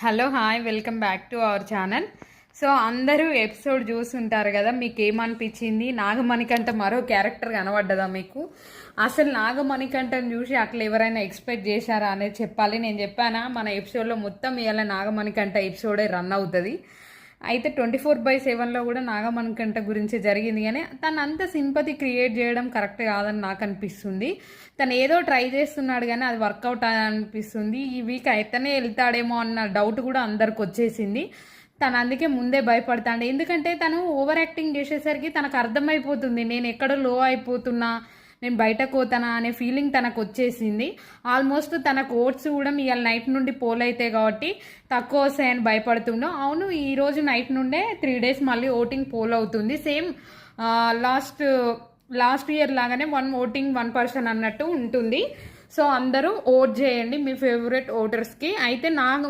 Hello hi welcome back to our channel. So అందరూ episode చూస్తుంటారు కదా, మీకు ఏమనిపించింది? నాగమణికంఠ మరో క్యారెక్టర్ కనబడ్డదా మీకు? అసలు నాగమణికంఠని చూసి అట్లా ఎవరైనా ఎక్స్పెక్ట్ చేశారా అనేది చెప్పాలి. నేను చెప్పానా మన ఎపిసోడ్లో మొత్తం ఇవాళ నాగమణికంఠ ఎపిసోడే రన్ అవుతుంది. అయితే 24/7లో కూడా నాగమణికంఠ గురించి జరిగింది, కానీ తను అంత సింపతి క్రియేట్ చేయడం కరెక్ట్ కాదని నాకు అనిపిస్తుంది. తను ఏదో ట్రై చేస్తున్నాడు కానీ అది వర్కౌట్ అనిపిస్తుంది. ఈ వీక్ అయితేనే వెళ్తాడేమో అన్న డౌట్ కూడా అందరికి వచ్చేసింది. తను అందుకే ముందే భయపడతాడు. ఎందుకంటే తను ఓవర్ యాక్టింగ్ చేసేసరికి తనకు అర్థమైపోతుంది, నేను ఎక్కడో లో అయిపోతున్నా, నేను బయటకు పోతానా అనే ఫీలింగ్ తనకు వచ్చేసింది. ఆల్మోస్ట్ తన కోట్స్ కూడా ఇవాళ నైట్ నుండి పోల్ అవుతాయి కాబట్టి తక్కువ వస్తాయని భయపడుతుండో. అవును, ఈరోజు నైట్ నుండే 3 days మళ్ళీ ఓటింగ్ పోల్ అవుతుంది. సేమ్ లాస్ట్ ఇయర్ లాగానే 1 ఓటింగ్ 1 person అన్నట్టు ఉంటుంది. సో అందరూ ఓట్ చేయండి మీ ఫేవరెట్ ఓటర్స్కి. అయితే